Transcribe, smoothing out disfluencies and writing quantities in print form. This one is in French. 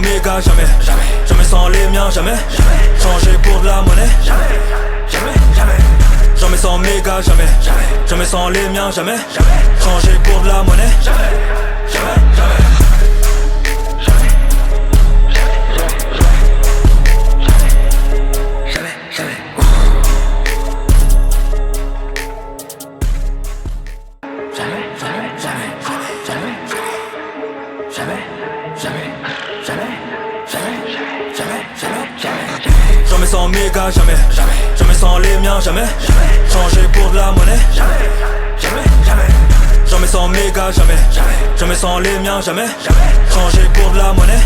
mes gars, jamais. Jamais sans les miens, jamais. Changer pour de la monnaie. Jamais sans mes gars, jamais. Jamais sans les miens, jamais. Changer pour de la monnaie. Jamais sans mes gars, jamais. Jamais sans les miens, jamais. Changer pour de la monnaie. Jamais sans mes gars, jamais. Jamais sans les miens, jamais. Changer pour de la monnaie.